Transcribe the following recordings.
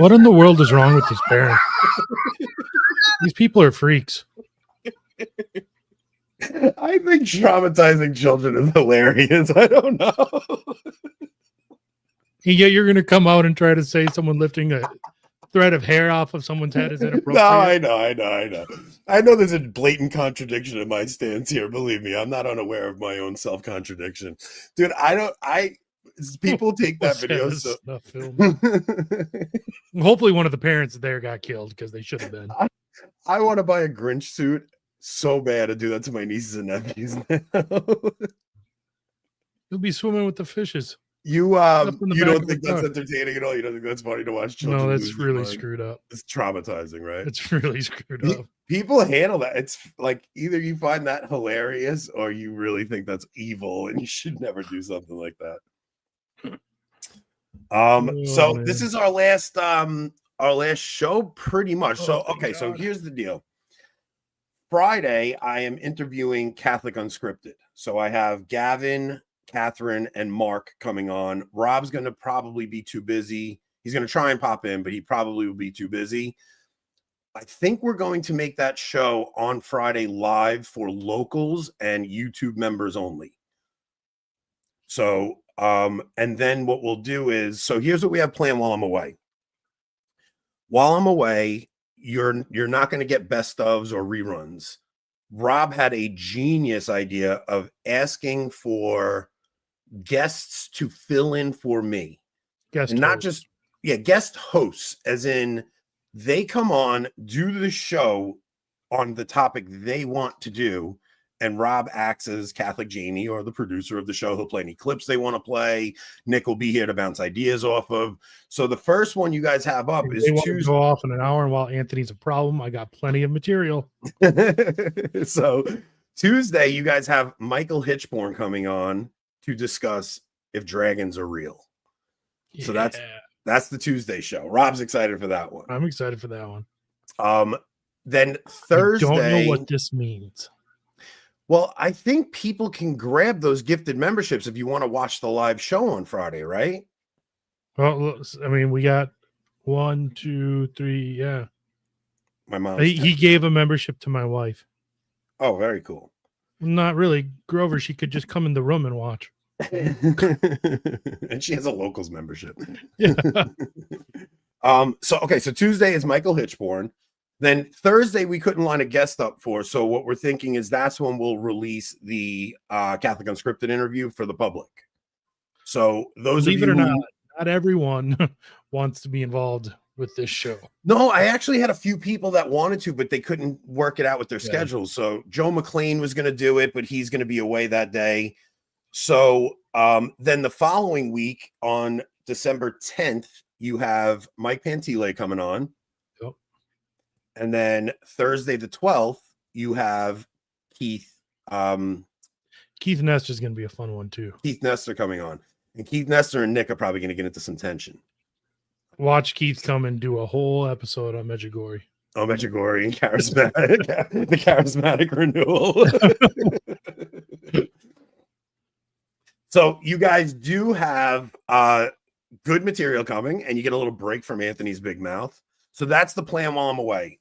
What in the world is wrong with these parents? These people are freaks. I think traumatizing children is hilarious. I don't know. Yeah, you're going to come out and try to say someone lifting a thread of hair off of someone's head is inappropriate. No, I know. I know there's a blatant contradiction in my stance here. Believe me, I'm not unaware of my own self-contradiction. Dude, people take that video. So hopefully one of the parents there got killed because they should have been. I want to buy a Grinch suit so bad to do that to my nieces and nephews now. You'll be swimming with the fishes. You don't think that's entertaining at all? You don't think that's funny to watch children? No, that's really screwed up. It's traumatizing, right? It's really screwed up. People handle that. It's like either you find that hilarious or you really think that's evil and you should never do something like that. So man. This is our last show pretty much. So okay, so here's the deal. Friday, I am interviewing Catholic Unscripted. So I have Gavin, Catherine, and Mark coming on. Rob's going to probably be too busy. He's going to try and pop in, but he probably will be too busy. I think we're going to make that show on Friday live for locals and YouTube members only. So, and then what we'll do is, so here's what we have planned while I'm away. While I'm away, you're not going to get best ofs or reruns. Rob had a genius idea of asking for guests to fill in for me. Guest hosts, as in they come on, do the show on the topic they want to do, and Rob acts as Catholic Genie or the producer of the show. He'll play any clips they want to play. Nick will be here to bounce ideas off of. So the first one you guys have up is Tuesday. Go off in an hour, and while Anthony's a problem, I got plenty of material. So Tuesday, you guys have Michael Hitchborn coming on to discuss if dragons are real. Yeah. So that's the Tuesday show. Rob's excited for that one. I'm excited for that one. Then Thursday. I don't know what this means. Well, I think people can grab those gifted memberships if you want to watch the live show on Friday, right? Well, I mean, we got 1, 2, 3. Yeah. My mom. He gave a membership to my wife. Oh, very cool. Not really. Grover, she could just come in the room and watch. And she has a locals membership. Yeah. So Tuesday is Michael Hitchborn. Then Thursday, we couldn't line a guest up for. So what we're thinking is that's when we'll release the Catholic Unscripted interview for the public. So those Believe it or not everyone wants to be involved with this show. No, I actually had a few people that wanted to, but they couldn't work it out with their schedules. So Joe McLean was going to do it, but he's going to be away that day. So then the following week on December 10th, you have Mike Pantile coming on. Yep. And then Thursday the 12th, you have Keith. Keith Nestor is going to be a fun one too. Keith Nestor coming on. And Keith Nestor and Nick are probably going to get into some tension. Watch Keith come and do a whole episode on Medjugorje. Oh, Medjugorje and charismatic, the charismatic renewal. So you guys do have good material coming, and you get a little break from Anthony's big mouth. So that's the plan while I'm away.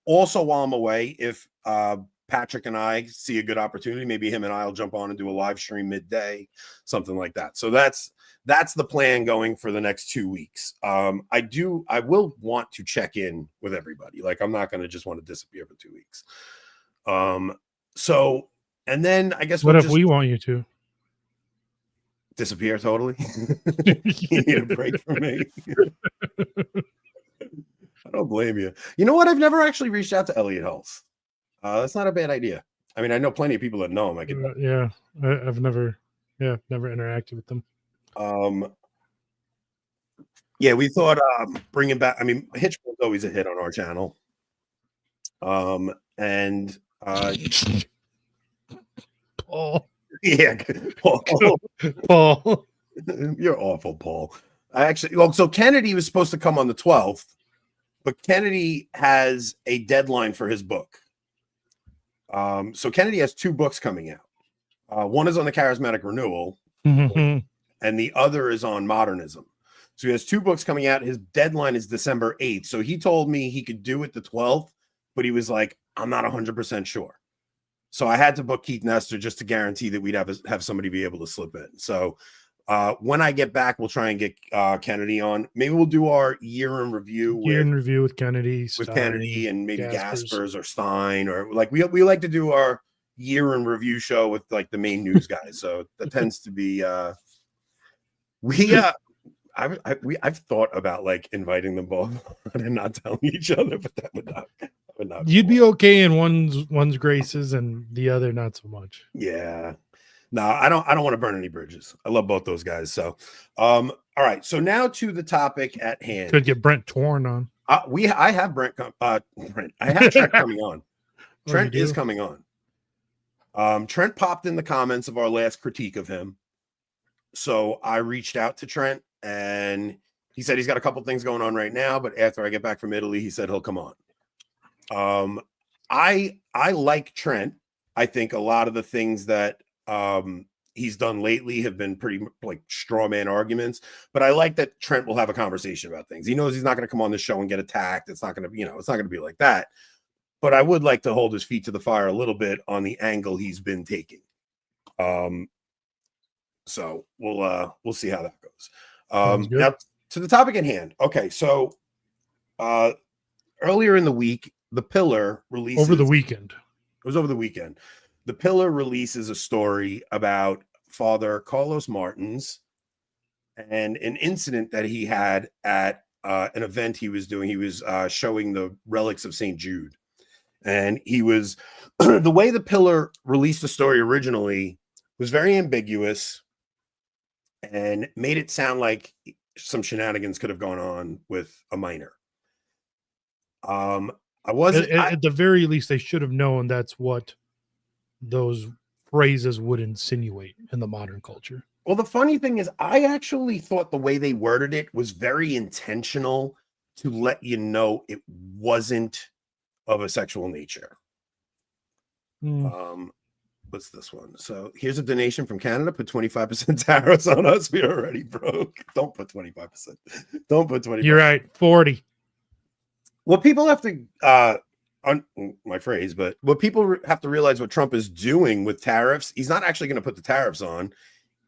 Also, while I'm away, if Patrick and I see a good opportunity, maybe him and I'll jump on and do a live stream midday, something like that. So that's the plan going for the next 2 weeks. I will want to check in with everybody. Like, I'm not going to just want to disappear for 2 weeks. So, and then I guess what if we want you to disappear totally? You need a break from me. I don't blame you. You know what? I've never actually reached out to Elliot Hulse. That's not a bad idea. I mean, I know plenty of people that know him. I've never interacted with them. Yeah, we thought bringing back. I mean, Hitchcock's always a hit on our channel. And Paul. Yeah, Paul. You're awful, Paul. So Kennedy was supposed to come on the 12th, but Kennedy has a deadline for his book. So Kennedy has 2 books coming out. One is on the charismatic renewal, Mm-hmm. and the other is on modernism. So he has 2 books coming out. His deadline is December 8th. So he told me he could do it the 12th, but he was like, I'm not 100% sure. So I had to book Keith Nestor just to guarantee that we'd have somebody be able to slip in. So when I get back, we'll try and get Kennedy on. Maybe we'll do our year in review with Kennedy, and maybe Gaspers. Gaspers or Stein, or like we like to do our year in review show with like the main news guys. So that tends to be I've thought about like inviting them both and not telling each other, but that would not You'd be okay in one's graces and the other not so much. Yeah. No, I don't want to burn any bridges. I love both those guys. So all right. So now to the topic at hand. Could get Brent Torn on. I have Brent. I have Trent coming on. Trent is coming on. Trent popped in the comments of our last critique of him. So I reached out to Trent and he said he's got a couple things going on right now, but after I get back from Italy, he said he'll come on. I like Trent. I think a lot of the things that he's done lately have been pretty like straw man arguments, but I like that Trent will have a conversation about things. He knows he's not going to come on the show and get attacked. It's not going to, it's not going to be like that. But I would like to hold his feet to the fire a little bit on the angle he's been taking. So we'll see how that goes. Now to the topic at hand. Okay, so earlier in the week, The Pillar released over the weekend. It was over the weekend. The Pillar releases a story about Father Carlos Martins and an incident that he had at an event he was doing. He was showing the relics of St. Jude. And he was, the way The Pillar released the story originally was very ambiguous and made it sound like some shenanigans could have gone on with a minor. At the very least, they should have known that's what those phrases would insinuate in the modern culture. Well, the funny thing is, I actually thought the way they worded it was very intentional to let you know it wasn't of a sexual nature. What's this one? So here's a donation from Canada. Put 25% tariffs on us. We're already broke. Don't put 25%. Don't put 20%. You're right. 40. What people have to my phrase, but what people have to realize what Trump is doing with tariffs, he's not actually going to put the tariffs on.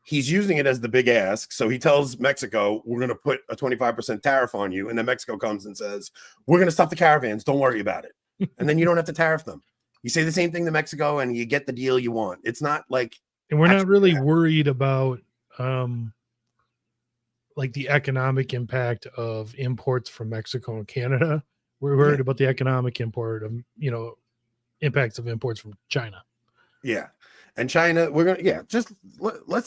He's using it as the big ask. So he tells Mexico, we're going to put a 25% tariff on you. And then Mexico comes and says, we're going to stop the caravans. Don't worry about it. And then you don't have to tariff them. You say the same thing to Mexico and you get the deal you want. It's not like, and we're not really worried about like the economic impact of imports from Mexico and Canada. We're worried about the economic import of, impacts of imports from China. Yeah. And China, we're going to,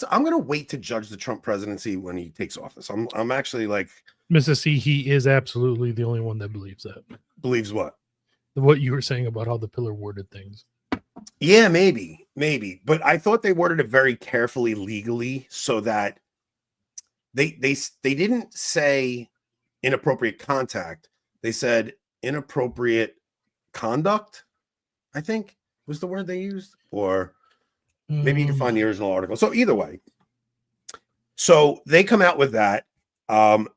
I'm going to wait to judge the Trump presidency when he takes office. I'm actually like, Mrs. C, he is absolutely the only one that believes that. Believes what? What you were saying about how the Pillar worded things. Yeah, maybe. But I thought they worded it very carefully legally so that they didn't say inappropriate contact. They said inappropriate conduct, I think was the word they used, or maybe you can find the original article. So either way, so they come out with that. And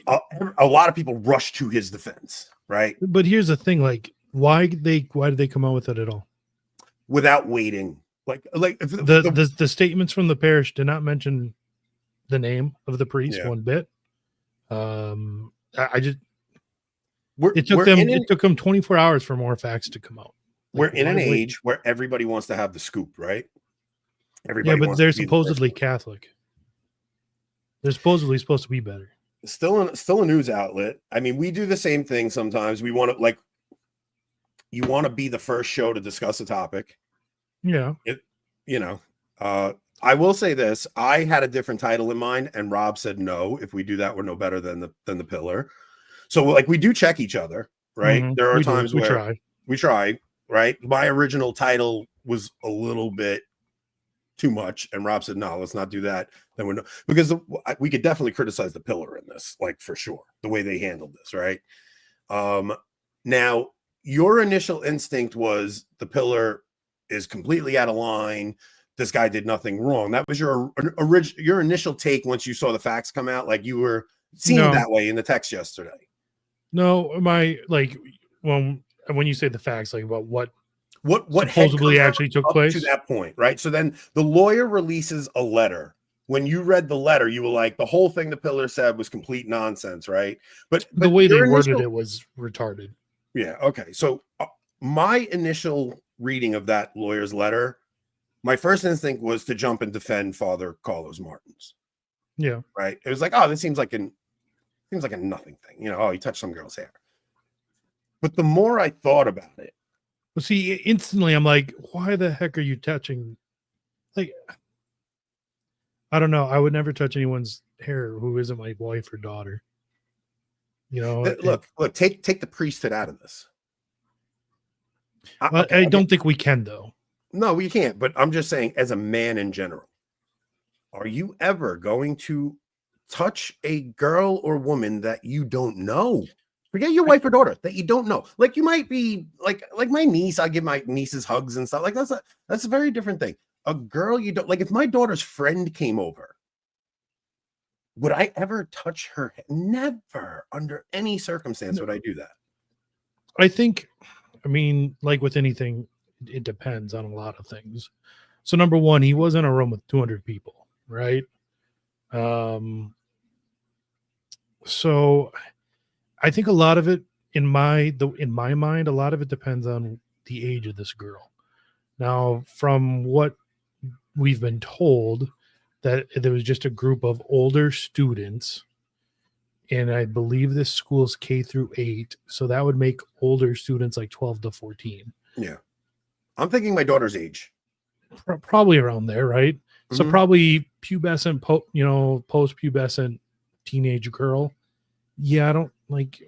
a lot of people rush to his defense, right? But here's the thing, like, why did they come out with it at all? Without waiting. Like the statements from the parish did not mention the name of the priest one bit. It took them 24 hours for more facts to come out. We're in an age where everybody wants to have the scoop, right? Everybody, but they're supposedly Catholic. They're supposedly supposed to be better. Still a news outlet. I mean, we do the same thing sometimes. We want to you want to be the first show to discuss a topic. Yeah. I will say this. I had a different title in mind, and Rob said no. If we do that, we're no better than the Pillar. So we do check each other, right? Mm-hmm. There are times where we try, right? My original title was a little bit too much, and Rob said no, let's not do that. Then we're because we could definitely criticize the Pillar in this, for sure, the way they handled this, right? Now your initial instinct was the Pillar is completely out of line. this guy did nothing wrong. That was your initial take once you saw the facts come out. Like you were seeing that way in the text yesterday. No, when you say the facts, like about what supposedly actually took place to that point, right? So then the lawyer releases a letter. When you read the letter, you were like, the whole thing the pillar said was complete nonsense, right? But the way they worded it was retarded. Yeah. Okay. So my initial reading of that lawyer's letter, my first instinct was to jump and defend Father Carlos Martins. Yeah. Right. It was like, oh, this seems like a nothing thing. You know, oh, he touched some girl's hair. But the more I thought about it, well, see, instantly I'm like, why the heck are you touching? Like, I don't know. I would never touch anyone's hair who isn't my wife or daughter. You know, look, take the priesthood out of this. I don't think we can, though. No, we can't. But I'm just saying, as a man in general, are you ever going to touch a girl or woman that you don't know? Forget your wife or daughter that you don't know. Like you might be like my niece. I give my nieces hugs and stuff. Like that's a very different thing. A girl you don't like. If my daughter's friend came over, would I ever touch her? Never, under any circumstance, would I do that. I think, I mean, like with anything, it depends on a lot of things. So number one, he was in a room with 200 people, right? So I think a lot of it in my mind, a lot of it depends on the age of this girl. Now, from what we've been told, that there was just a group of older students, and I believe this school's K through 8, so that would make older students like 12 to 14. Yeah, I'm thinking my daughter's age, probably around there, right? Mm-hmm. So probably pubescent, post-pubescent teenage girl. Yeah, I don't like.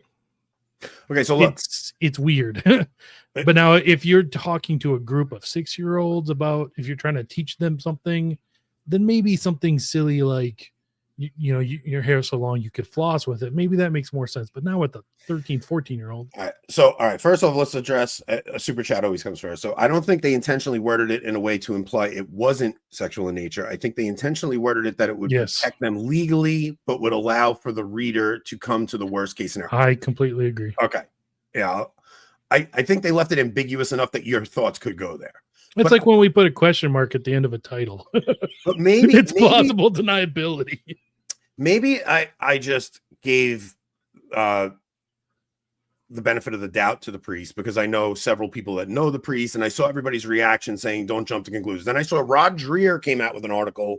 Okay, so look, it's weird. But now, if you're talking to a group of 6-year-olds about if you're trying to teach them something, then maybe something silly like, your hair so long you could floss with it. Maybe that makes more sense. But now with the 13, 14-year-old. All right. First off, let's address a super chat always comes first. So I don't think they intentionally worded it in a way to imply it wasn't sexual in nature. I think they intentionally worded it that it would protect them legally, but would allow for the reader to come to the worst case scenario. I completely agree. Okay. Yeah. I think they left it ambiguous enough that your thoughts could go there. It's like when we put a question mark at the end of a title. But maybe it's plausible deniability. Maybe I just gave the benefit of the doubt to the priest because I know several people that know the priest, and I saw everybody's reaction saying don't jump to conclusions. Then I saw Rod Dreher came out with an article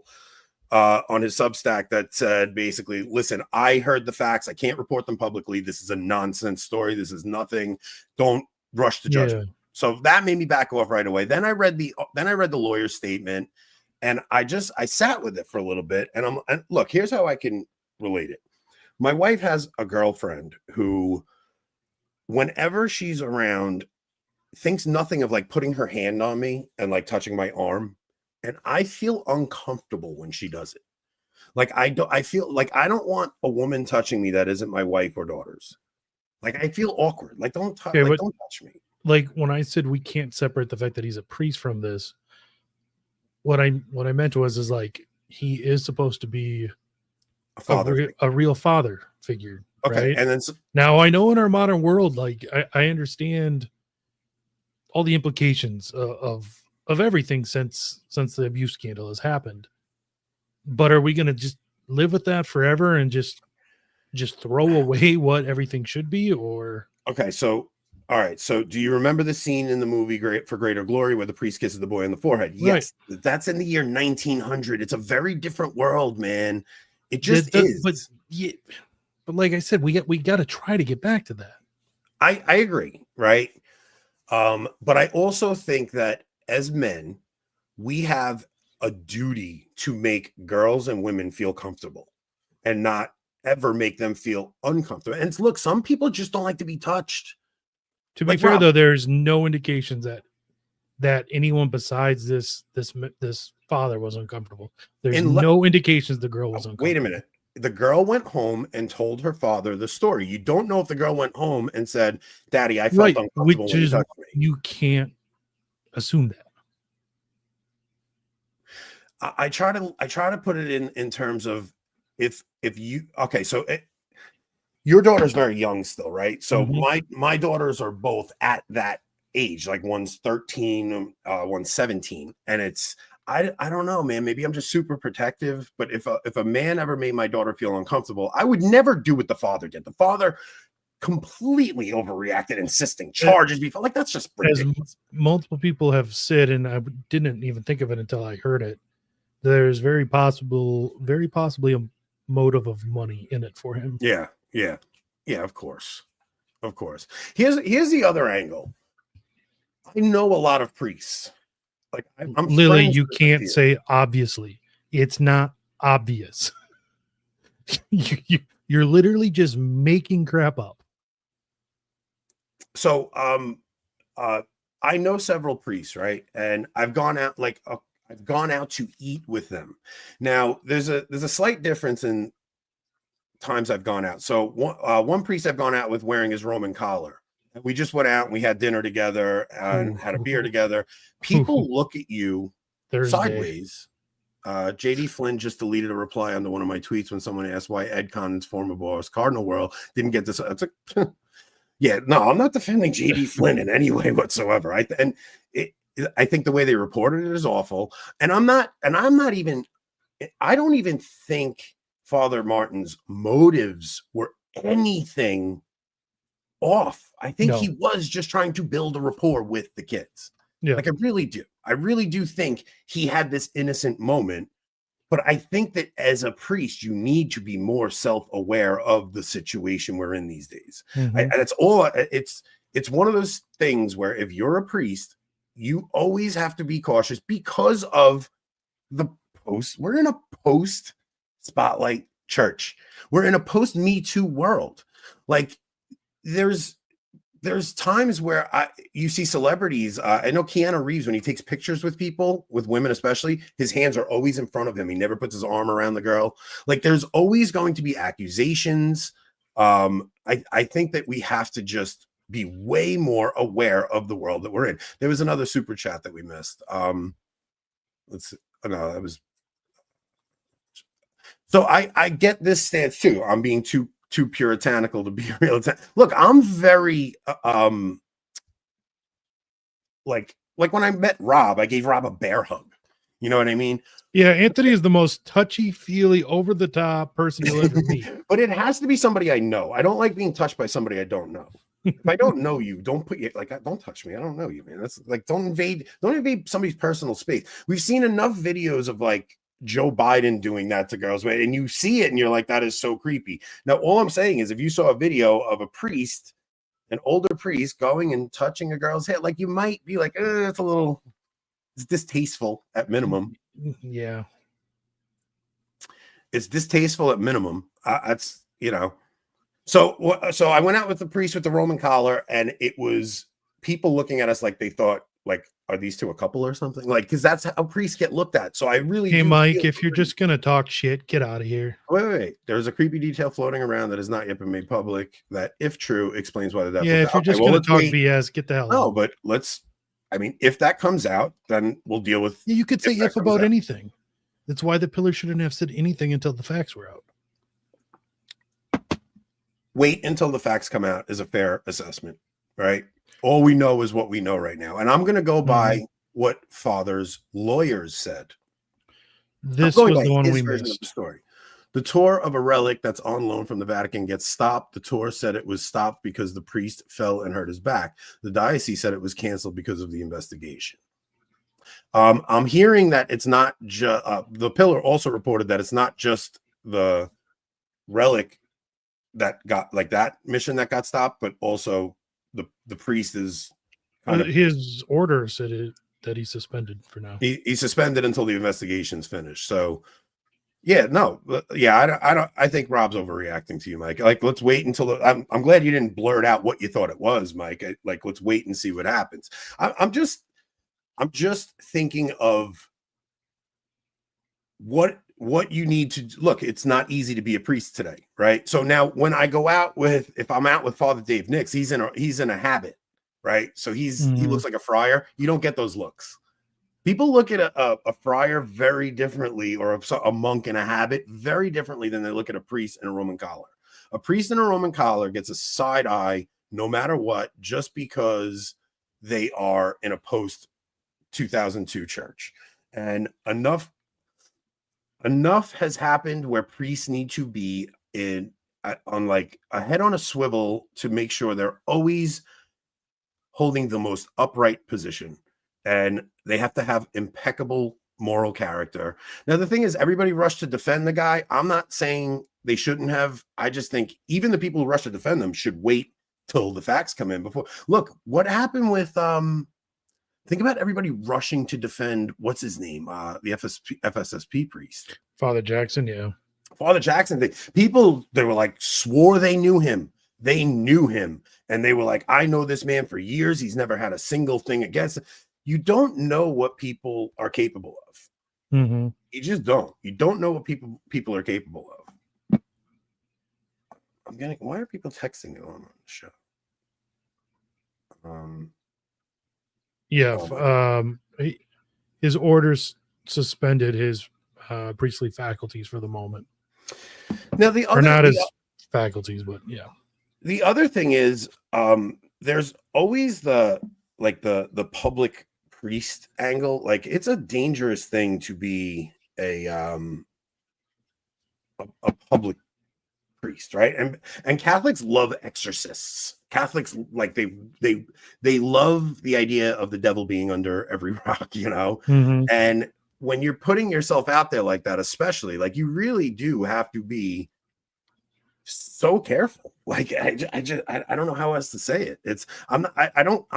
on his Substack that said basically, listen, I heard the facts. I can't report them publicly. This is a nonsense story. This is nothing. Don't rush to judgment. Yeah. So that made me back off right away. Then I read the lawyer's statement, and I sat with it for a little bit. And look, here's how I can relate it. My wife has a girlfriend who, whenever she's around, thinks nothing of like putting her hand on me and like touching my arm. And I feel uncomfortable when she does it. Like I feel like I don't want a woman touching me that isn't my wife or daughters. Like I feel awkward. Like don't touch me. Like when I said we can't separate the fact that he's a priest from this, what I meant is like he is supposed to be a real father figure. Okay, right? And then now I know in our modern world, like I understand all the implications of everything since the abuse scandal has happened. But are we going to just live with that forever and just throw away what everything should be? Or okay, so all right. So do you remember the scene in the movie For Greater Glory where the priest kisses the boy on the forehead? Yes. Right. That's in the year 1900. It's a very different world, man. It just is. But like I said, we got to try to get back to that. I agree. Right. But I also think that as men, we have a duty to make girls and women feel comfortable and not ever make them feel uncomfortable. And look, some people just don't like to be touched. To be fair, though, there's no indications that anyone besides this father was uncomfortable. There's no indications the girl was uncomfortable. Wait a minute. The girl went home and told her father the story. You don't know if the girl went home and said, "Daddy, I felt uncomfortable when you touched me." You can't assume that. I try to put it in terms of if you okay, so your daughter's very young still, right? So my daughters are both at that age, like one's 13, one's 17, and it's I don't know, man. Maybe I'm just super protective, but if a man ever made my daughter feel uncomfortable, I would never do what the father did. The father completely overreacted, insisting charges before, like that's just ridiculous. As multiple people have said, and I didn't even think of it until I heard it. There's very possibly a motive of money in it for him. Yeah. Of course. Here's the other angle. I know a lot of priests. Like I'm Lily, you can't say obviously. It's not obvious. You're literally just making crap up. So I know several priests, right? And I've gone out I've gone out to eat with them. Now there's a slight difference in times I've gone out. So one priest I've gone out with wearing his Roman collar. We just went out and we had dinner together and had a beer together. People look at you sideways. JD Flynn just deleted a reply under one of my tweets when someone asked why Ed Condon's former boss, Cardinal World, didn't get this. It's like, yeah, no, I'm not defending JD Flynn in any way whatsoever. I think the way they reported it is awful. And I don't even think Father Martin's motives were anything off. I think he was just trying to build a rapport with the kids. Yeah. Like I really do think he had this innocent moment, but I think that as a priest, you need to be more self-aware of the situation we're in these days. That's all. It's one of those things where if you're a priest, you always have to be cautious because of the post. We're in a post spotlight church. We're in a post Me Too world. Like there's times where you see celebrities. I know Keanu Reeves, when he takes pictures with people, with women especially, his hands are always in front of him. He never puts his arm around the girl. Like there's always going to be accusations. I think that we have to just be way more aware of the world that we're in. There was another super chat that we missed. That was. So I get this stance too. I'm being too puritanical to be real. Look, I'm very like when I met Rob, I gave Rob a bear hug. You know what I mean? Yeah, Anthony is the most touchy-feely, over-the-top person you'll ever meet. But it has to be somebody I know. I don't like being touched by somebody I don't know. If I don't know you, don't touch me. I don't know you, man. That's like don't invade somebody's personal space. We've seen enough videos of like Joe Biden doing that to girls, right? And you see it and you're like, that is so creepy. Now, all I'm saying is if you saw a video of a priest, an older priest, going and touching a girl's head, like you might be like, it's distasteful at minimum. Yeah. It's distasteful at minimum. That's, So I went out with the priest with the Roman collar, and it was people looking at us like they thought, like, are these two a couple or something? Like, because that's how priests get looked at. So I really Hey, Mike, if you're just going to talk shit, get out of here. Wait. There's a creepy detail floating around that has not yet been made public that, if true, explains why the death. Yeah, if you're just going to talk BS, get the hell out. No, but if that comes out, then we'll deal with. Yeah, you could say if about anything. That's why the pillar shouldn't have said anything until the facts were out. Wait until the facts come out is a fair assessment, right? All we know is what we know right now. And I'm going to go by what Father's lawyers said. This was the one we missed. The story. The tour of a relic that's on loan from the Vatican gets stopped. The tour said it was stopped because the priest fell and hurt his back. The diocese said it was canceled because of the investigation. I'm hearing that it's not just the pillar also reported that it's not just the relic that got like that mission that got stopped, but also the priest is his order said that he's suspended for now. He's suspended until the investigation's finished. So I think Rob's overreacting to you, Mike. Like, let's wait until I'm glad you didn't blurt out what you thought it was, Mike. Let's wait and see what happens. I'm just thinking of what you need to look. It's not easy to be a priest today, right? So now when I go out if I'm out with Father Dave Nix, he's in a habit, right? So he looks like a friar. You don't get those looks. People look at a friar very differently, or a monk in a habit very differently than they look at a priest in a Roman collar. A priest in a Roman collar gets a side eye no matter what, just because they are in a post 2002 church. And enough has happened where priests need to be on like a head on a swivel to make sure they're always holding the most upright position, and they have to have impeccable moral character. Now, the thing is, everybody rushed to defend the guy. I'm not saying they shouldn't have. I just think even the people who rush to defend them should wait till the facts come in before. Look, what happened with think about everybody rushing to defend what's his name, the FSSP priest, Father Jackson. Yeah. Father Jackson. People, they were like, swore they knew him. They knew him, and they were like, I know this man for years. He's never had a single thing against him. You don't know what people are capable of. Mm-hmm. You just don't. You don't know what people are capable of. Why are people texting it on the show? His orders suspended his priestly faculties for the moment. Now the other, or not his faculties, but yeah. The other thing is, there's always the public priest angle. Like, it's a dangerous thing to be a public priest, right? And Catholics love exorcists. Catholics, like, they love the idea of the devil being under every rock, you know. Mm-hmm. And when you're putting yourself out there like that, especially, like, you really do have to be so careful. Like, I don't know how else to say it. I'm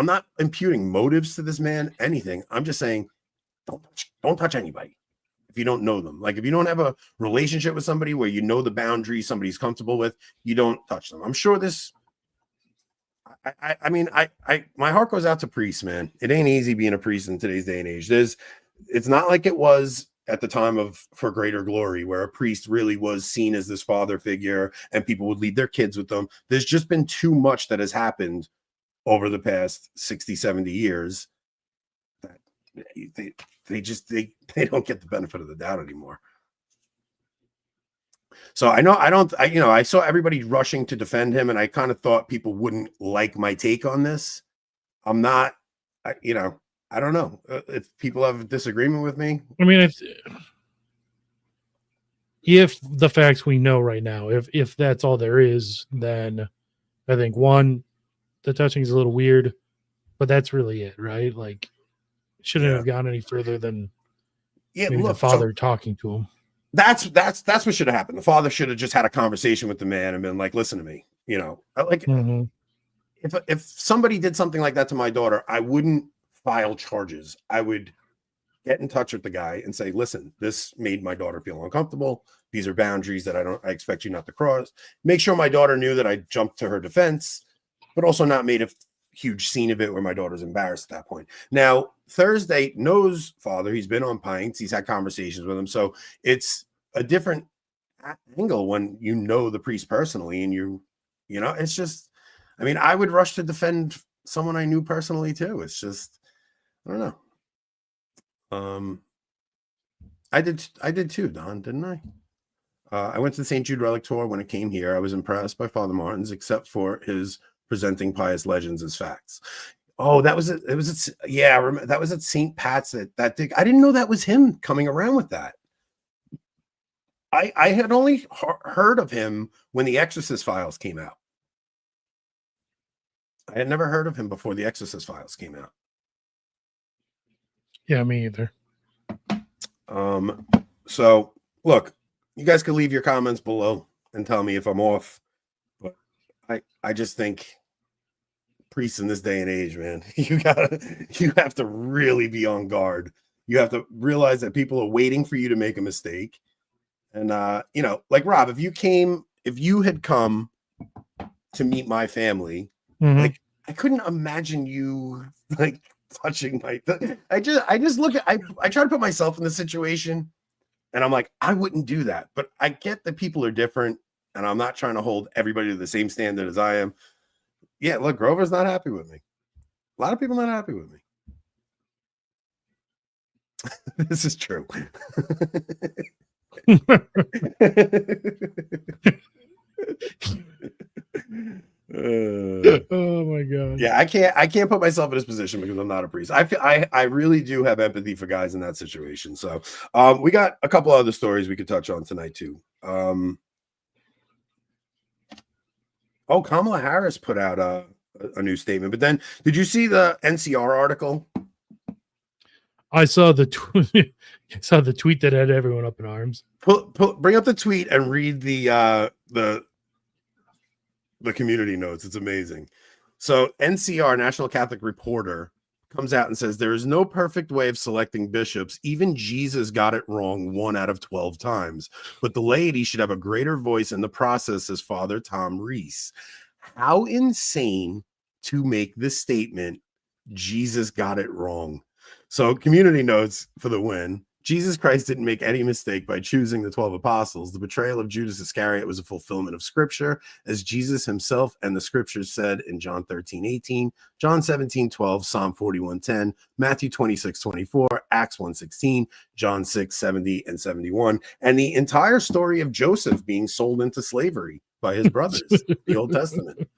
not imputing motives to this man, anything. I'm just saying, don't touch anybody if you don't know them. Like, if you don't have a relationship with somebody where you know the boundaries somebody's comfortable with, you don't touch them. I'm sure this. I mean, my heart goes out to priests, man. It ain't easy being a priest in today's day and age. It's not like it was at the time of For Greater Glory, where a priest really was seen as this father figure and people would leave their kids with them. There's just been too much that has happened over the past 60, 70 years that they don't get the benefit of the doubt anymore. So I saw everybody rushing to defend him, and I kind of thought people wouldn't like my take on this. I'm not, I don't know if people have a disagreement with me. I mean, if the facts we know right now, if that's all there is, then I think, one, the touching is a little weird, but that's really it, right? Like, shouldn't have gone any further than the father talking to him. That's what should have happened. The father should have just had a conversation with the man and been like, listen to me, like, mm-hmm. if somebody did something like that to my daughter, I wouldn't file charges. I would get in touch with the guy and say, listen, this made my daughter feel uncomfortable. These are boundaries that I expect you not to cross. Make sure my daughter knew that I jumped to her defense, but also not made a huge scene of it where my daughter's embarrassed at that point. Now, Thursday knows father. He's been on pints. He's had conversations with him. So it's a different angle when you know the priest personally, and it's just, I mean, I would rush to defend someone I knew personally too. It's just, I don't know. I did too, Don, didn't I? I went to the St. Jude Relic Tour when it came here. I was impressed by Father Martin's, except for his presenting pious legends as facts. Oh, that was it. It was that was at St. Pat's. That did. I didn't know that was him coming around with that. I had only heard of him when the Exorcist Files came out. I had never heard of him before the Exorcist Files came out. Yeah, me either. So look, you guys can leave your comments below and tell me if I'm off. But I just think priests in this day and age, man, you have to really be on guard. You have to realize that people are waiting for you to make a mistake. And like Rob, if you had come to meet my family, mm-hmm. like, I couldn't imagine you like touching my. I just look at. I try to put myself in the situation, and I'm like, I wouldn't do that. But I get that people are different, and I'm not trying to hold everybody to the same standard as I am. Yeah, look, Grover's not happy with me. A lot of people not happy with me. This is true. Oh my god. Yeah, I can't put myself in this position because I'm not a priest. I really do have empathy for guys in that situation. So we got a couple other stories we could touch on tonight too. Kamala Harris put out a new statement, but then did you see the NCR article? I saw the tweet that had everyone up in arms. Bring up the tweet and read the community notes. It's amazing. So NCR, National Catholic Reporter, comes out and says there is no perfect way of selecting bishops. Even Jesus got it wrong 1 out of 12 times. But the laity should have a greater voice in the process, says Father Tom Reese. How insane to make this statement, Jesus got it wrong. So community notes for the win. Jesus Christ didn't make any mistake by choosing the 12 apostles. The betrayal of Judas Iscariot was a fulfillment of scripture, as Jesus himself and the scriptures said in John 13:18, John 17:12, Psalm 41:10, Matthew 26:24, Acts 1:16, John 6:70 and 71, and the entire story of Joseph being sold into slavery by his brothers, the Old Testament.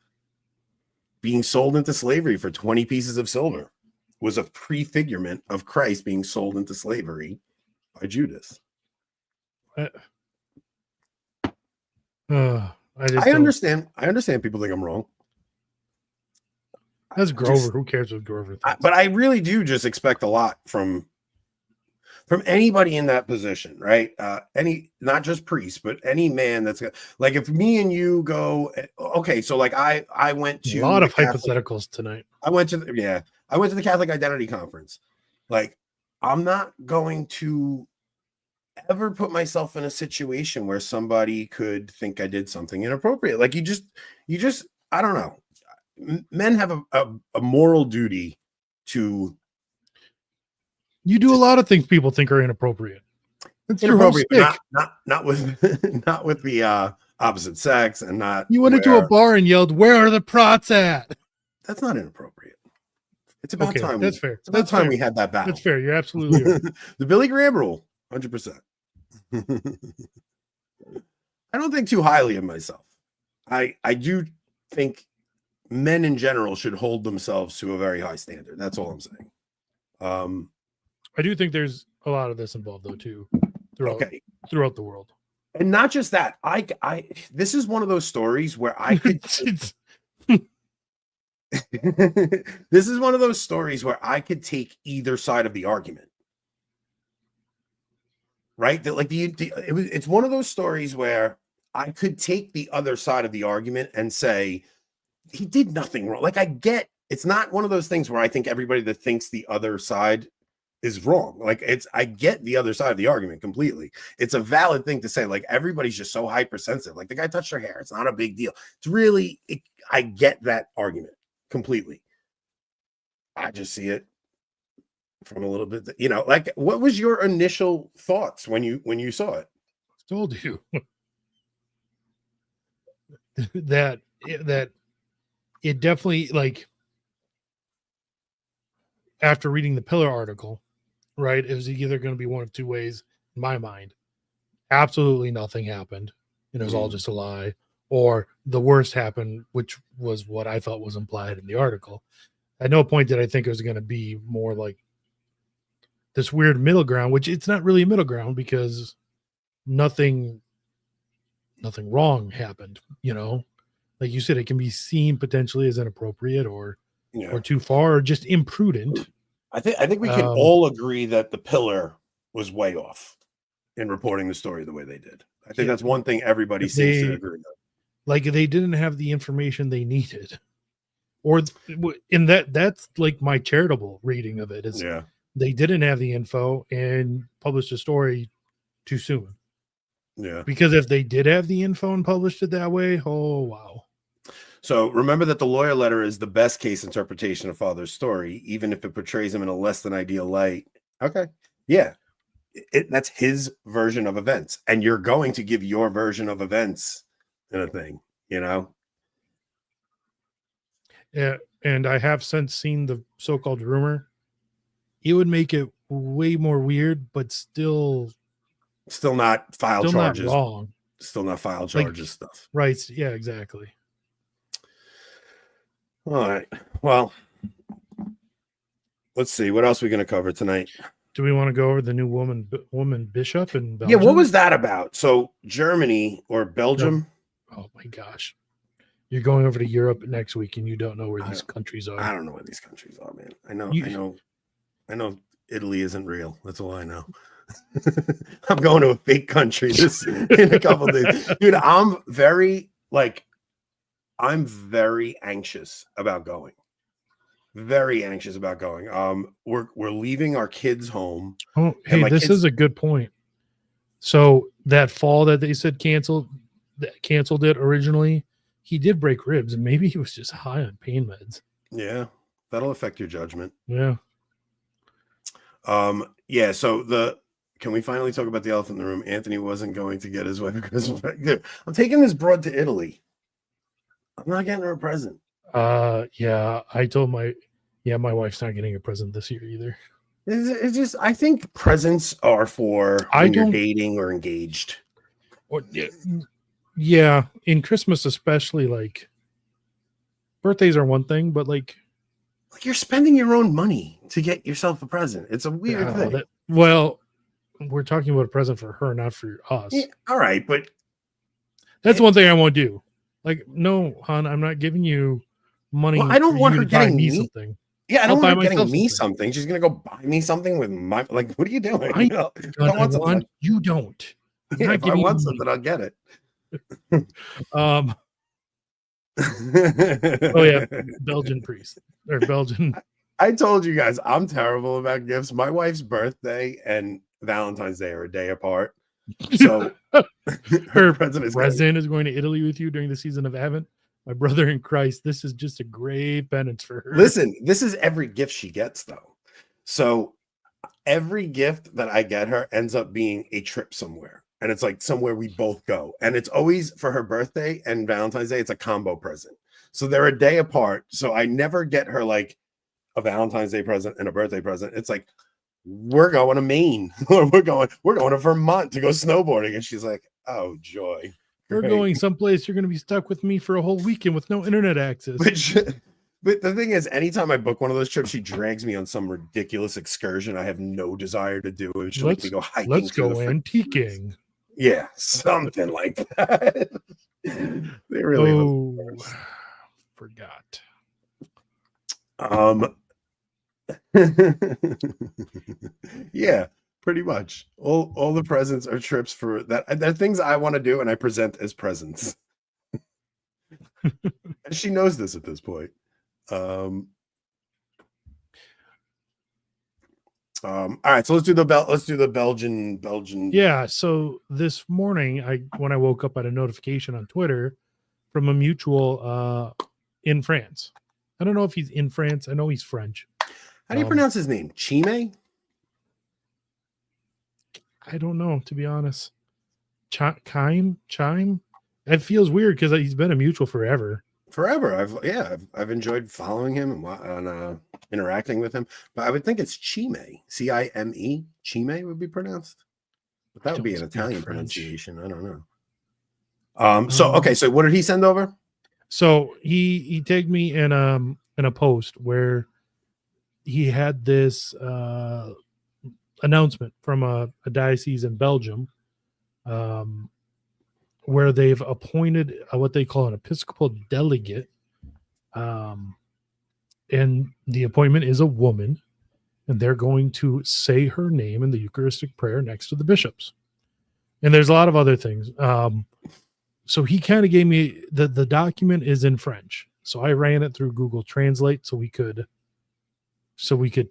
Being sold into slavery for 20 pieces of silver was a prefigurement of Christ being sold into slavery by Judas. I understand people think I'm wrong. That's Grover. Who cares what Grover thinks? But I really do just expect a lot from anybody in that position, right? Not just priests, but any man that's like, if me and you go, okay, so like I went to a lot of hypotheticals tonight. I went to the Catholic Identity Conference. Like, I'm not going to ever put myself in a situation where somebody could think I did something inappropriate. Like, you just, I don't know. Men have a moral duty to. You do a lot of things people think are inappropriate. It's inappropriate, not with not with the opposite sex, and not. You went into a bar and yelled, "Where are the prots at?" That's not inappropriate. It's about time. That's fair. It's about time we had that battle. That's fair. You're absolutely right. The Billy Graham rule, 100%. I don't think too highly of myself. I do think men in general should hold themselves to a very high standard. That's all I'm saying. I do think there's a lot of this involved though too, throughout the world. And not just that. This is one of those stories where I could. This is one of those stories where I could take either side of the argument, right? That like it's one of those stories where I could take the other side of the argument and say he did nothing wrong. Like, I get it's not one of those things where I think everybody that thinks the other side is wrong. Like, I get the other side of the argument completely. It's a valid thing to say. Like, everybody's just so hypersensitive. Like, the guy touched her hair. It's not a big deal. It's really, I get that argument completely. I just see it from a little bit, like, what was your initial thoughts when you saw it? I told you that it definitely, like, after reading the Pillar article, right, it was either going to be one of two ways in my mind. Absolutely nothing happened, and it was all just a lie, or the worst happened, which was what I thought was implied in the article. At no point did I think it was going to be more like this weird middle ground, which it's not really a middle ground because nothing wrong happened, like you said, it can be seen potentially as inappropriate or too far or just imprudent. I think we can all agree that the Pillar was way off in reporting the story the way they did. I think that's one thing everybody seems to agree on. Like, they didn't have the information they needed, or in that's like my charitable reading of it is they didn't have the info and published a story too soon. Yeah, because if they did have the info and published it that way, oh wow. So remember that the lawyer letter is the best case interpretation of Father's story, even if it portrays him in a less than ideal light. Okay, yeah, that's his version of events, and you're going to give your version of events in a thing, Yeah, and I have since seen the so-called rumor. It would make it way more weird, but still not file charges. Not wrong. Still not file charges stuff. Right. Yeah, exactly. All right. Well, let's see. What else are we going to cover tonight? Do we want to go over the new woman bishop in Belgium? Yeah, what was that about? So Germany or Belgium? Oh my gosh. You're going over to Europe next week and you don't know where these countries are. I don't know where these countries are, man. I know Italy isn't real. That's all I know. I'm going to a fake country in a couple days. Dude, I'm very anxious about going. Very anxious about going. We're leaving our kids home. Oh, hey, this is a good point. So that fall that they said canceled it originally, he did break ribs, and maybe he was just high on pain meds. Yeah, that'll affect your judgment. Yeah. Yeah. So can we finally talk about the elephant in the room? Anthony wasn't going to get his wife a Christmas present. I'm taking this broad to Italy. I'm not getting her a present. Yeah, I told my wife's not getting a present this year either. It's just, I think presents are for when you're dating or engaged. Yeah, in Christmas especially, like birthdays are one thing, but like you're spending your own money to get yourself a present. It's a weird thing. Well, we're talking about a present for her, not for us. Yeah, all right, but that's one thing I won't do. Like, no, hon, I'm not giving you money. Well, I don't want her getting me something. Yeah, I don't want her getting me something. She's gonna go buy me something with my what are you doing? You don't. Yeah, if I want something, I'll get it. Oh yeah, Belgian priest or Belgian. I told you guys I'm terrible about gifts. My wife's birthday and Valentine's Day are a day apart. So her present is going to Italy with you during the season of Advent. My brother in Christ, this is just a grave penance for her. Listen, this is every gift she gets, though. So every gift that I get her ends up being a trip somewhere. And it's like somewhere we both go. And it's always for her birthday and Valentine's Day. It's a combo present. So they're a day apart. So I never get her like a Valentine's Day present and a birthday present. It's like, we're going to Maine or we're going to Vermont to go snowboarding. And she's like, oh, joy. We're going someplace. You're going to be stuck with me for a whole weekend with no internet access. But the thing is, anytime I book one of those trips, she drags me on some ridiculous excursion I have no desire to do. And she'll make me go hiking. Let's go antiquing. Yeah, something like that. They really forgot. Yeah. Pretty much. All the presents are trips for that. They're things I want to do and I present as presents. And she knows this at this point. All right, so let's do the Belgian. Yeah, so this morning when I woke up, I had a notification on Twitter from a mutual in France. I don't know if he's in France. I know he's French. How do you pronounce his name? Chime? I don't know, to be honest. Chime? It feels weird because he's been a mutual forever. I've enjoyed following him and interacting with him. But I would think it's Chime, Cime. Chime would be pronounced. But that would be an Italian pronunciation. I don't know. So what did he send over? So he tagged me in a post where he had this announcement from a diocese in Belgium, where they've appointed what they call an episcopal delegate, and the appointment is a woman, and they're going to say her name in the Eucharistic prayer next to the bishops. And there's a lot of other things. So he kind of gave me the document is in French, so I ran it through Google Translate so we could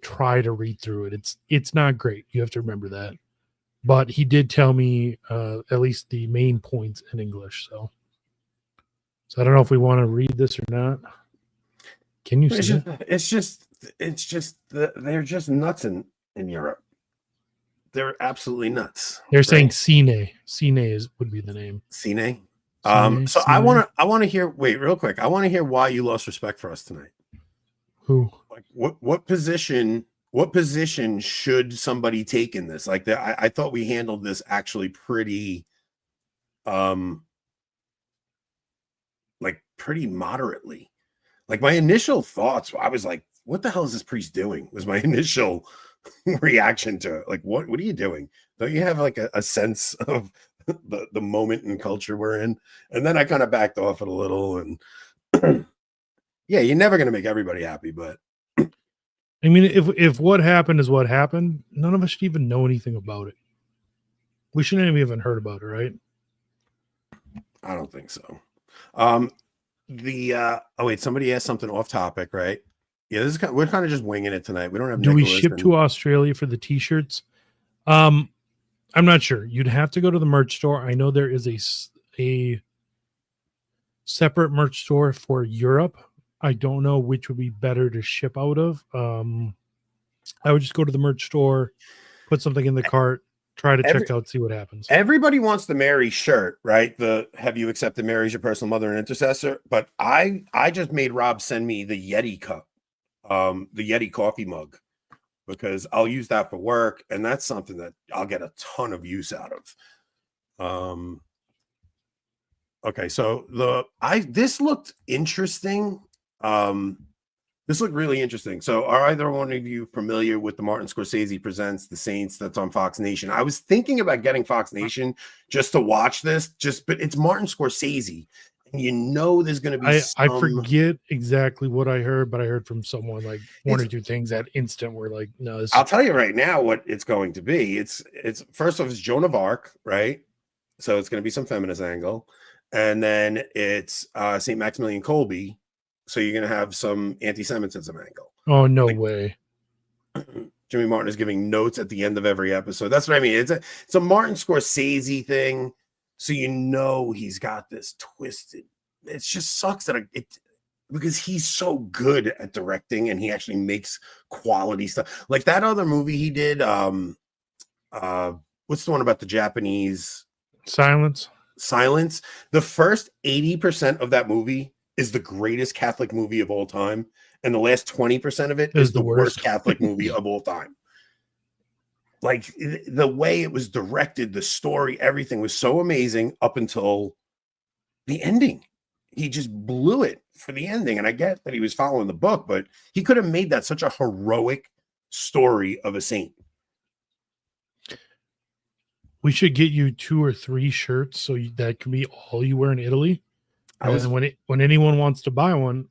try to read through it. It's not great. You have to remember that. But he did tell me at least the main points in English. So I don't know if we want to read this or not. Can you see it? It's just they're just nuts in Europe. They're absolutely nuts. They're saying Cine. Cine would be the name. Cine. So I want to hear. Wait, real quick. I want to hear why you lost respect for us tonight. Who? Like what position what position should somebody take in this? Like, I thought we handled this actually pretty, like pretty moderately. Like my initial thoughts, I was like, "What the hell is this priest doing?" Was my initial reaction to it. Like, what are you doing? Don't you have like a sense of the moment and culture we're in? And then I kind of backed off it a little, and yeah, you're never gonna make everybody happy, but I mean, if what happened is what happened, none of us should even know anything about it. We shouldn't have even heard about it, right? I don't think so. Oh wait, somebody asked something off topic, right? Yeah, this is we're kind of just winging it tonight. We don't have. Do we Nicholas ship to Australia for the t-shirts? I'm not sure. You'd have to go to the merch store. I know there is a separate merch store for Europe. I don't know which would be better to ship out of. I would just go to the merch store, put something in the cart, try to check out, see what happens. Everybody wants the Mary shirt, right? The "Have you accepted Mary as your personal mother and intercessor?" But I just made Rob send me the Yeti cup, the Yeti coffee mug, because I'll use that for work, and that's something that I'll get a ton of use out of. Okay, so this looked interesting. This looked really interesting. So are either one of you familiar with the Martin Scorsese Presents The Saints that's on Fox Nation? I was thinking about getting Fox Nation just to watch this, but it's Martin Scorsese. And you know there's going to be I forget exactly what I heard, but I heard from someone like one or two things that instant were like, no. I'll tell you right now what it's going to be. It's first off, it's Joan of Arc, right? So it's going to be some feminist angle. And then it's St. Maximilian Kolbe. So you're going to have some anti-Semitism angle. Oh, no way. Jimmy Martin is giving notes at the end of every episode. That's what I mean. It's a Martin Scorsese thing. So you know he's got this twisted. It just sucks that because he's so good at directing and he actually makes quality stuff. Like that other movie he did. What's the one about the Japanese? Silence. The first 80% of that movie is the greatest Catholic movie of all time, and the last 20% of it is the worst Catholic movie of all time. Like the way it was directed, the story, everything was so amazing up until the ending. He just blew it for the ending. And I get that he was following the book, but he could have made that such a heroic story of a saint. We should get you 2 or 3 shirts so that can be all you wear in Italy. And when anyone wants to buy one,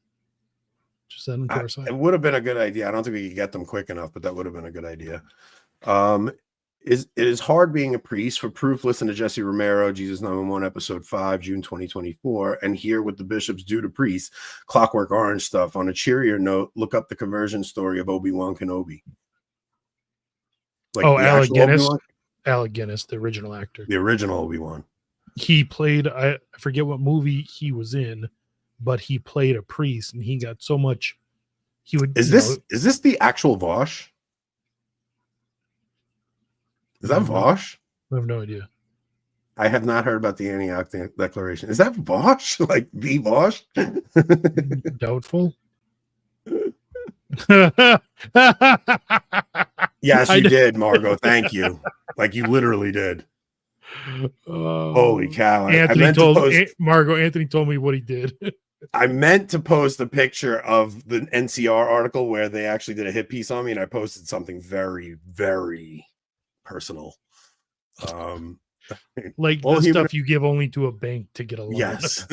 just send them to our site. It would have been a good idea. I don't think we could get them quick enough, but that would have been a good idea. It is hard being a priest. For proof, listen to Jesse Romero, Jesus 911, episode 5, June 2024, and hear what the bishops do to priests. Clockwork Orange stuff. On a cheerier note, look up the conversion story of Obi-Wan Kenobi. Like Alec Guinness. Alec Guinness, the original actor. The original Obi-Wan. He played, I forget what movie he was in, but he played a priest and he got so much. Is this the actual Vosh? Is that Vosh? I have no idea. I have not heard about the Antioch Declaration. Is that Vosh? Like the Vosh? Doubtful. Yes, you did, Margot. Thank you. Like you literally did. Holy cow. Anthony told me what he did. I meant to post a picture of the NCR article where they actually did a hit piece on me, and I posted something very, very personal. Like the stuff you give only to a bank to get a loan. Yes.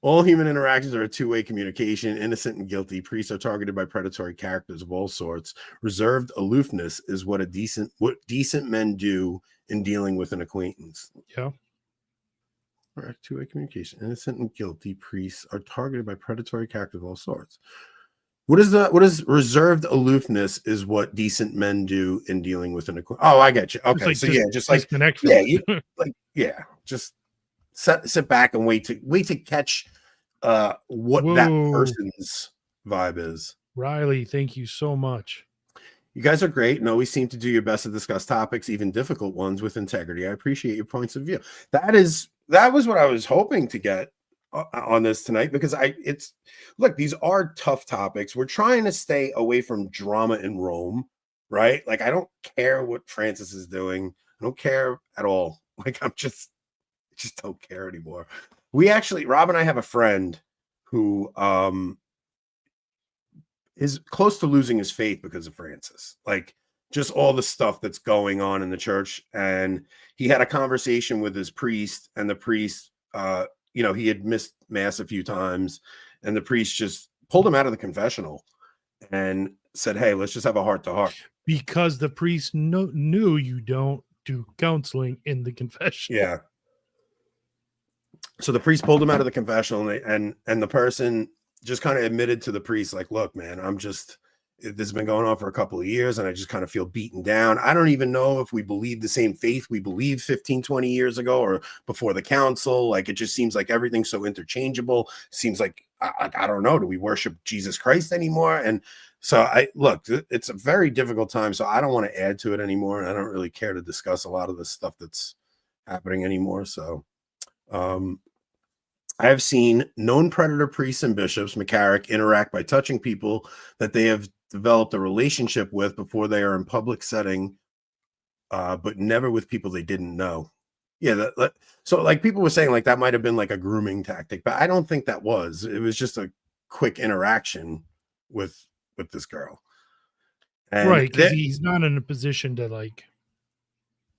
All human interactions are a two-way communication. Innocent and guilty. Priests are targeted by predatory characters of all sorts. Reserved aloofness is what decent men do in dealing with an acquaintance. Yeah. Two-way communication. Innocent and guilty priests are targeted by predatory characters of all sorts. What is reserved aloofness is what decent men do in dealing with an acquaintance. Oh, I get you. Okay. Like so yeah, just like just sit back and wait to catch what that person's vibe is. Riley, thank you so much. You guys are great and always seem to do your best to discuss topics, even difficult ones, with integrity. I appreciate your points of view. That was what I was hoping to get on this tonight, because look, these are tough topics. We're trying to stay away from drama in Rome, right? Like, I don't care what Francis is doing. I don't care at all. Like, I just don't care anymore. Rob and I have a friend who is close to losing his faith because of Francis. Like, just all the stuff that's going on in the church. And he had a conversation with his priest, and the priest, he had missed mass a few times, and the priest just pulled him out of the confessional and said, hey, let's just have a heart to heart. Because the priest knew you don't do counseling in the confession. Yeah. So the priest pulled him out of the confessional, and the person just kind of admitted to the priest, like, look, man, this has been going on for a couple of years, and I just kind of feel beaten down. I don't even know if we believe the same faith we believed 15, 20 years ago or before the council. Like, it just seems like everything's so interchangeable. Seems like, I don't know, do we worship Jesus Christ anymore? And so it's a very difficult time. So I don't want to add to it anymore. And I don't really care to discuss a lot of the stuff that's happening anymore. So I have seen known predator priests and bishops, McCarrick, interact by touching people that they have developed a relationship with before they are in public setting, but never with people they didn't know. Yeah, so like people were saying, like that might have been like a grooming tactic, but I don't think that was. It was just a quick interaction with this girl. And right, because he's not in a position to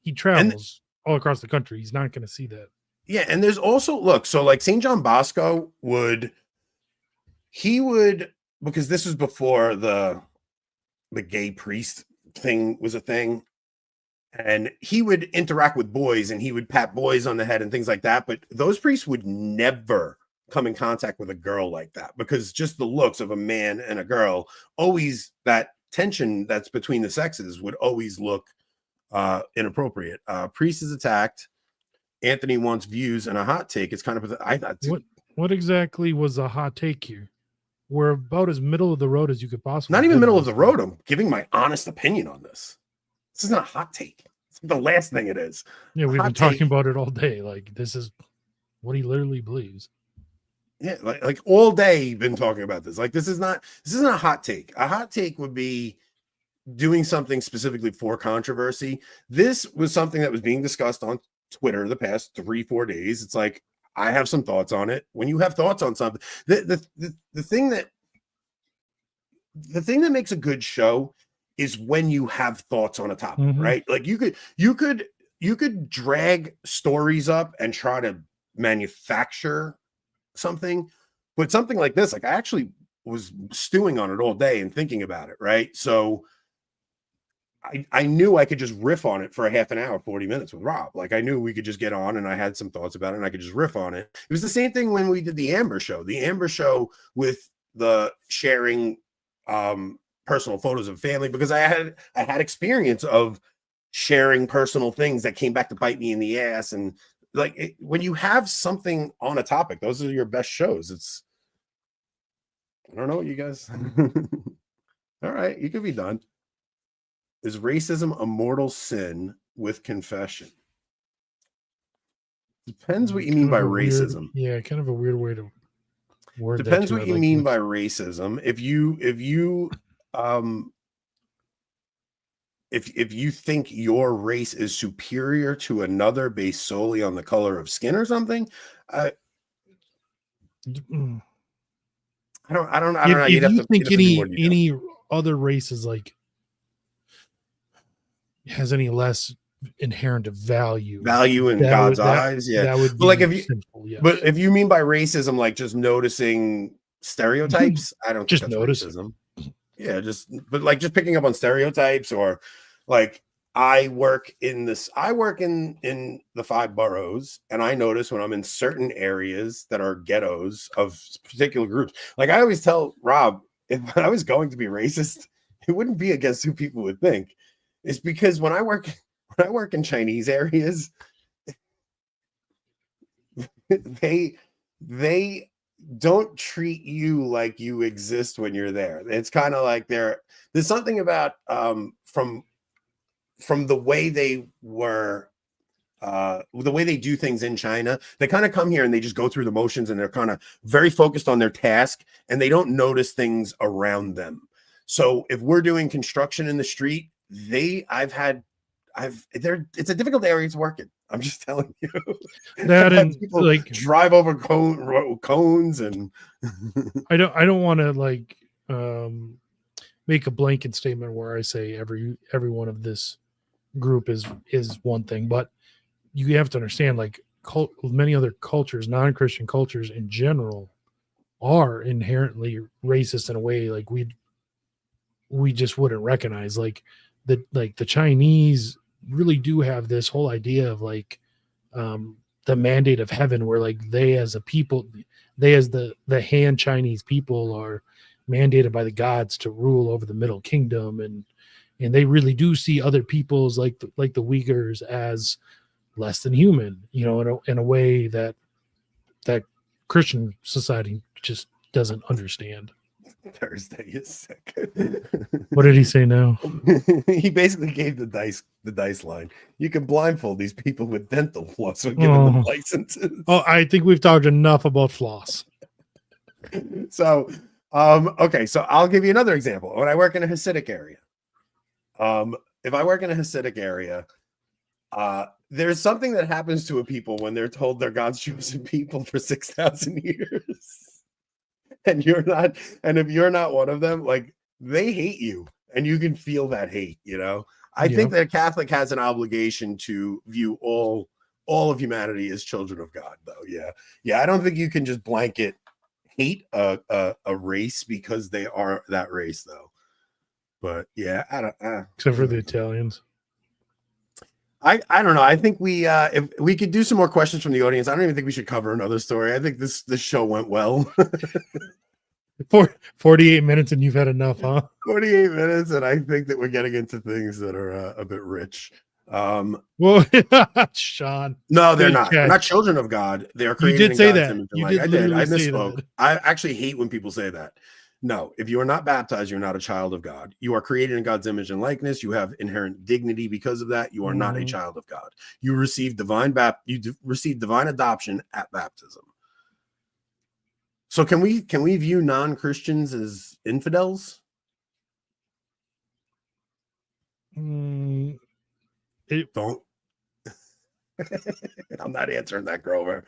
he travels all across the country. He's not going to see that. Yeah, and there's also, so like St. John Bosco would, because this was before the gay priest thing was a thing, and he would interact with boys and he would pat boys on the head and things like that, but those priests would never come in contact with a girl like that, because just the looks of a man and a girl, always that tension that's between the sexes would always look inappropriate. Priest is attacked. Anthony wants views and a hot take. It's kind of what exactly was a hot take here? We're about as middle of the road as you could possibly. Not even middle of the road. I'm giving my honest opinion on this. This is not a hot take. It's the last thing it is. Yeah, we've been talking about it all day. Like, this is what he literally believes. Yeah, like all day you've been talking about this. Like, this isn't a hot take. A hot take would be doing something specifically for controversy. This was something that was being discussed on Twitter the past 3-4 days. It's like, I have some thoughts on it. When you have thoughts on something, the thing that makes a good show is when you have thoughts on a topic, right? Like, you could drag stories up and try to manufacture something, but something like this, like, I actually was stewing on it all day and thinking about it, right? So I knew I could just riff on it for a half an hour, 40 minutes with Rob. Like, I knew we could just get on, and I had some thoughts about it, and I could just riff on it. It was the same thing when we did the Amber show with the sharing personal photos of family, because I had experience of sharing personal things that came back to bite me in the ass. And like, when you have something on a topic, those are your best shows. I don't know, you guys. All right, you could be done. Is racism a mortal sin with confession? Depends what you mean by racism. Kind of a weird way to word that. Depends what you mean by racism. If you think your race is superior to another based solely on the color of skin or something, I don't know. If you think any other race is like has any less inherent value in God's eyes, that would be simple, yes. But if you mean by racism like just noticing stereotypes, I don't just think that's notice racism. Yeah, just picking up on stereotypes, or like, I work in the 5 boroughs, and I notice when I'm in certain areas that are ghettos of particular groups. Like, I always tell Rob, if I was going to be racist, it wouldn't be against who people would think. It's because when I work in Chinese areas, they don't treat you like you exist when you're there. It's kind of like there's something about from the way they were, the way they do things in China. They kind of come here and they just go through the motions, and they're kind of very focused on their task, and they don't notice things around them. So if we're doing construction in the street it's a difficult area to work in. I'm just telling you. That and people like drive over cones and I don't want to like make a blanket statement where I say every one of this group is one thing, but you have to understand like many other cultures, non-Christian cultures in general, are inherently racist in a way like we just wouldn't recognize. Like the Chinese really do have this whole idea of like the mandate of heaven, where like they as a people, they as the Han Chinese people are mandated by the gods to rule over the Middle Kingdom, and they really do see other peoples like the Uyghurs as less than human, you know, in a way that Christian society just doesn't understand. Thursday is sick. What did he say now? He basically gave the dice line. You can blindfold these people with dental floss when giving them licenses. Oh, I think we've talked enough about floss. So, okay, so I'll give you another example. When I work in a Hasidic area, if I work in a Hasidic area, there's something that happens to a people when they're told they're God's chosen people for 6,000 years. And you're not, and if you're not one of them, like they hate you and you can feel that hate, you know. I think that a Catholic has an obligation to view all of humanity as children of God, though. Yeah. I don't think you can just blanket hate a race because they are that race, though. But yeah, I don't. Except for the Italians. I don't know. I think if we could do some more questions from the audience. I don't even think we should cover another story. I think this show went well. 48 minutes and you've had enough, huh? 48 minutes, and I think that we're getting into things that are a bit rich. Well, Sean. No, they're not. They're not children of God. They are created. You did say God's that. Image. You did. I did. I say misspoke. that. I actually hate when people say that. No, if you are not baptized, you're not a child of God. You are created in God's image and likeness. You have inherent dignity because of that. You are not a child of God. You receive divine adoption at baptism. So can we view non-Christians as infidels? Don't. I'm not answering that, Grover.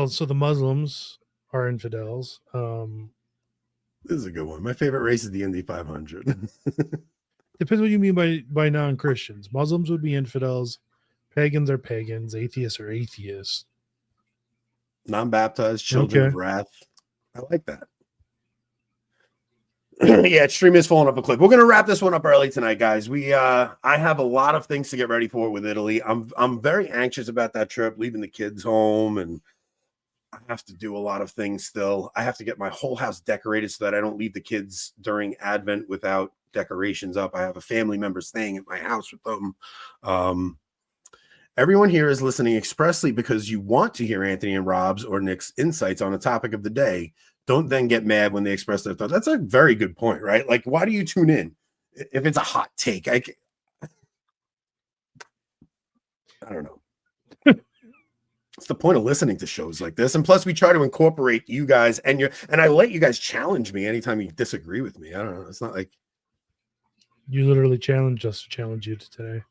So the Muslims are infidels. This is a good one. My favorite race is the Indy 500. Depends what you mean by non-Christians. Muslims would be infidels. Pagans are pagans. Atheists are atheists. Non-baptized, children of wrath. I like that. Yeah, stream is falling off a cliff. We're gonna wrap this one up early tonight, guys. I have a lot of things to get ready for with Italy. I'm very anxious about that trip, leaving the kids home, and I have to do a lot of things still. I have to get my whole house decorated so that I don't leave the kids during Advent without decorations up. I have a family member staying at my house with them. Everyone here is listening expressly because you want to hear Anthony and Rob's or Nick's insights on a topic of the day. Don't then get mad when they express their thoughts. That's a very good point, right? Like, why do you tune in if it's a hot take? I don't know. It's the point of listening to shows like this. And plus, we try to incorporate you guys and I let you guys challenge me anytime you disagree with me. I don't know. It's not like you literally challenged us to challenge you today.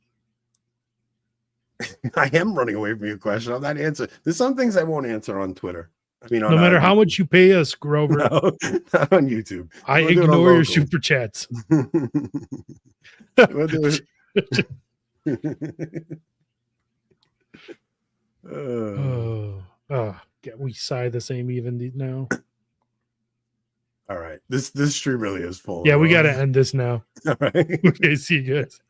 I am running away from your question. I'm not answering. There's some things I won't answer on Twitter. I mean, no matter how much you pay us, Grover. No, not on YouTube. I ignore your super chats. We sigh the same even now. All right. This stream really is full. Yeah, we got to end this now. All right. Okay, see you guys.